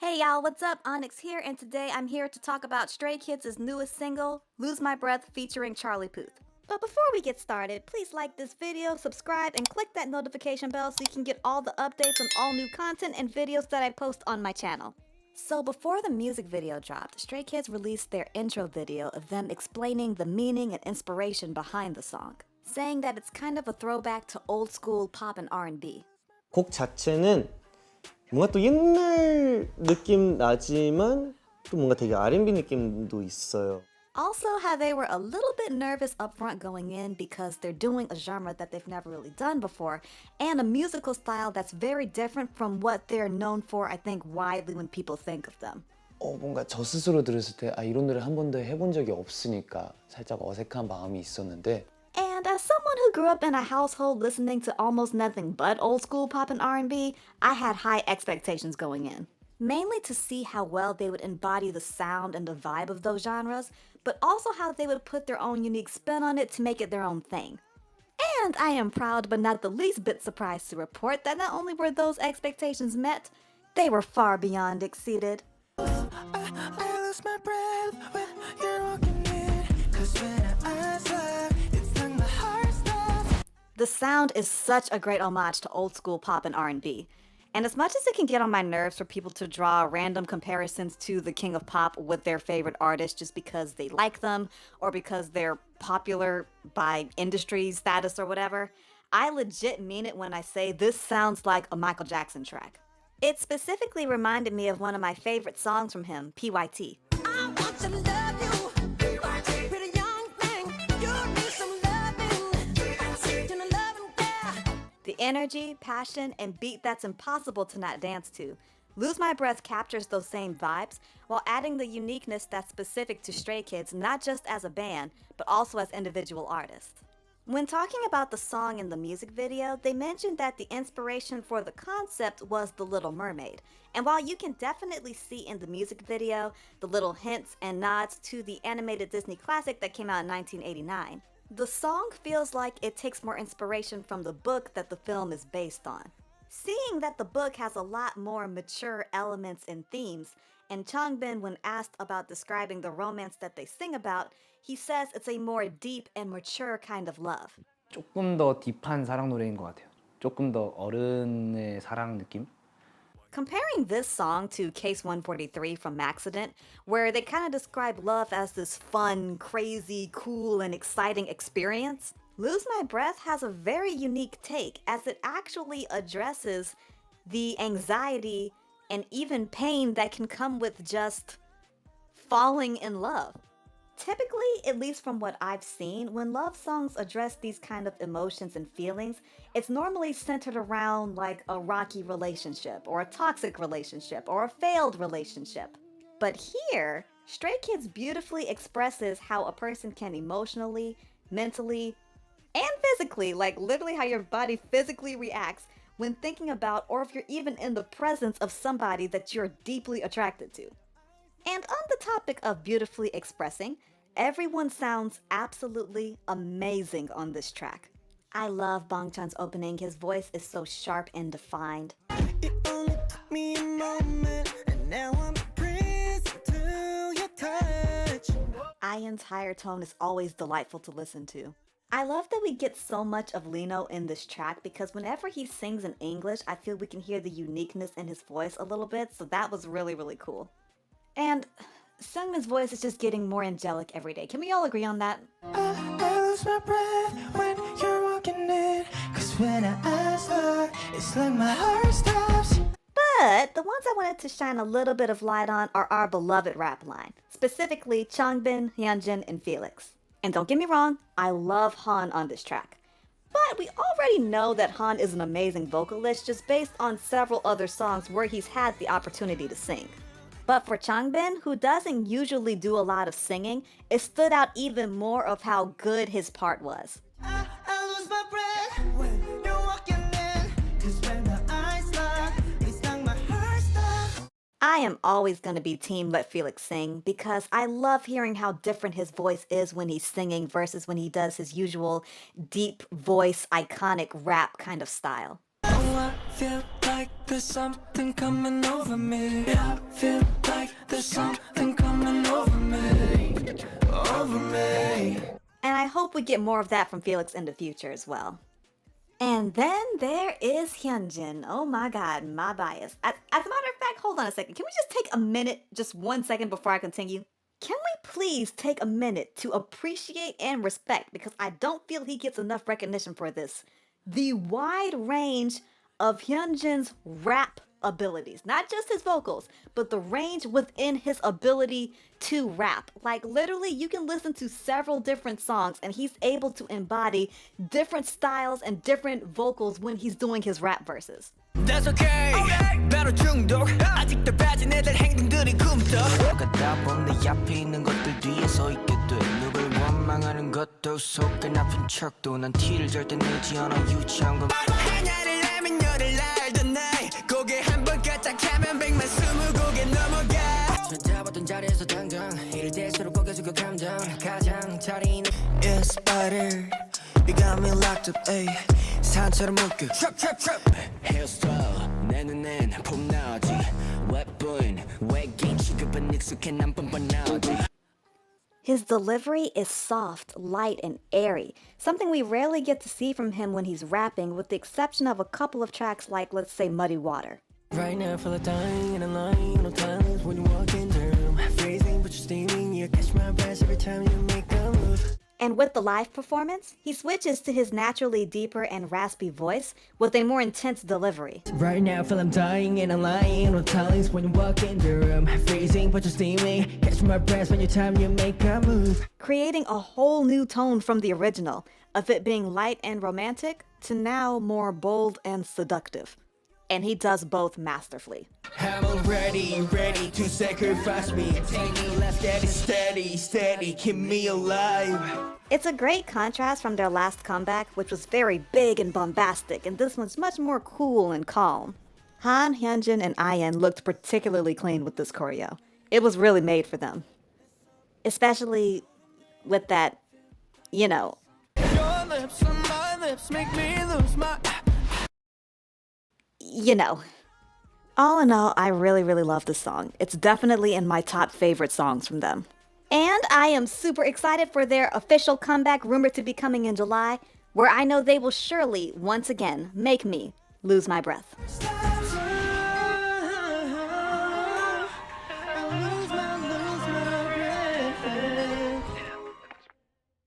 Hey y'all, what's up? Onyx here, and today I'm here to talk about Stray Kids' newest single, Lose My Breath featuring Charlie Puth. But before we get started, please like this video, subscribe, and click that notification bell so you can get all the updates on all new content and videos that I post on my channel. So before the music video dropped, Stray Kids released their intro video of them explaining the meaning and inspiration behind the song, saying that it's kind of a throwback to old school pop and R&B. 곡 자체는 뭔가 또 옛날 느낌 나지만 또 뭔가 되게 R&B 느낌도 있어요. Also, how they were a little bit nervous up front going in because they're doing a genre that they've never really done before and a musical style that's very different from what they're known for, I think, widely when people think of them. 뭔가 저 스스로 들었을 때 이런 노래 한 번도 해본 적이 없으니까 살짝 어색한 마음이 있었는데 And as someone who grew up in a household listening to almost nothing but old school pop and R&B, I had high expectations going in. Mainly to see how well they would embody the sound and the vibe of those genres, but also how they would put their own unique spin on it to make it their own thing. And I am proud but not the least bit surprised to report that not only were those expectations met, they were far beyond exceeded. I lose my breath when you're walking in, 'cause when I slide, it's like my heart stops. The sound is such a great homage to old school pop and R&B. And as much as it can get on my nerves for people to draw random comparisons to the king of pop with their favorite artist just because they like them or because they're popular by industry status or whatever, I legit mean it when I say this sounds like a Michael Jackson track. It specifically reminded me of one of my favorite songs from him, PYT. I want to love you, pretty young thing. You need some loving, to the loving, yeah. The energy, passion, and beat that's impossible to not dance to. Lose My Breath captures those same vibes while adding the uniqueness that's specific to Stray Kids not just as a band, but also as individual artists. When talking about the song in the music video, they mentioned that the inspiration for the concept was The Little Mermaid. And while you can definitely see in the music video the little hints and nods to the animated Disney classic that came out in 1989, the song feels like it takes more inspiration from the book that the film is based on. Seeing that the book has a lot more mature elements and themes, and Changbin, when asked about describing the romance that they sing about, he says it's a more deep and mature kind of love. 조금 더 딥한 사랑 노래인 것 같아요. 조금 더 어른의 사랑 느낌? Comparing this song to Case 143 from Accident, where they kind of describe love as this fun, crazy, cool, and exciting experience, Lose My Breath has a very unique take as it actually addresses the anxiety and even pain that can come with just falling in love. Typically, at least from what I've seen, when love songs address these kind of emotions and feelings, it's normally centered around like a rocky relationship or a toxic relationship or a failed relationship. But here, Stray Kids beautifully expresses how a person can emotionally, mentally, and physically, like literally how your body physically reacts when thinking about or if you're even in the presence of somebody that you're deeply attracted to. And on the topic of beautifully expressing, everyone sounds absolutely amazing on this track. I love Bangchan's opening. His voice is so sharp and defined. It only took me a moment, and now I'm a prince to your touch. Ian's higher tone is always delightful to listen to. I love that we get so much of Lino in this track because whenever he sings in English, I feel we can hear the uniqueness in his voice a little bit, so that was really, really cool. And Seungmin's voice is just getting more angelic every day. Can we all agree on that? I lose my breath when you're walking in, 'cause when I slide, it's like my heart stops. But the ones I wanted to shine a little bit of light on are our beloved rap line, specifically Changbin, Hyunjin, and Felix. And don't get me wrong, I love Han on this track. But we already know that Han is an amazing vocalist just based on several other songs where he's had the opportunity to sing. But for Changbin, who doesn't usually do a lot of singing, it stood out even more of how good his part was. I lose my breath when you're walking in, 'cause when my eyes lock, it's like my heart stops. I am always going to be team let Felix sing because I love hearing how different his voice is when he's singing versus when he does his usual deep voice, iconic rap kind of style. Oh, I feel like there's something coming over me. I feel like there's something coming over me. Over me. And I hope we get more of that from Felix in the future as well. And then there is Hyunjin. Oh my god, my bias. As a matter of fact, hold on a second. Can we just take a minute, just 1 second before I continue? Can we please take a minute to appreciate and respect, because I don't feel he gets enough recognition for this, the wide range of Hyunjin's rap abilities. Not just his vocals, but the range within his ability to rap. Like literally you can listen to several different songs and he's able to embody different styles and different vocals when he's doing his rap verses. That's okay. 바로 중독. 아직도 빠진 애들 행동들이 꿈떡. 가다 보면 내 앞에 있는 것들 뒤에 서 있게 돼. 누굴 원망하는 것도 속은 아픈 척도 난 티를 절대 내지 않아 유치한 건. 하나를 알면 열을 알던 나이. 고개 한번 까딱하면 100만 20곡에 넘어가. 찾아봤던 자리에서 당장 이를 대수록 고개 숙여 감정. 가장 자리는 It's better. You got me locked up, ayy. 산처럼 묶여. Hairstyle 내 눈엔 폼나지. weapon 외계인 취급은 익숙해 난 뻔뻔하지. His delivery is soft, light, and airy, something we rarely get to see from him when he's rapping, with the exception of a couple of tracks like, let's say, Muddy Water. Right now I feel like dying in a line. No times when you walk in the room. Freezing but you're steaming. You catch my breath every time you make a move. And with the live performance, he switches to his naturally deeper and raspy voice with a more intense delivery. Right now I feel I'm dying in a line. No times when you walk in the room. Freezing but you're steaming. Catch my breath when you time you make a move. Creating a whole new tone from the original, of it being light and romantic to now more bold and seductive. And he does both masterfully. I'm already ready to sacrifice me. Take me left, steady, keep me alive. It's a great contrast from their last comeback, which was very big and bombastic, and this one's much more cool and calm. Han, Hyunjin, and IN looked particularly clean with this choreo. It was really made for them. Especially with that, you know. Your lips and my lips make me lose my... You know. All in all, I really love this song. It's definitely in my top favorite songs from them. And I am super excited for their official comeback rumored to be coming in July, where I know they will surely, once again, make me lose my breath.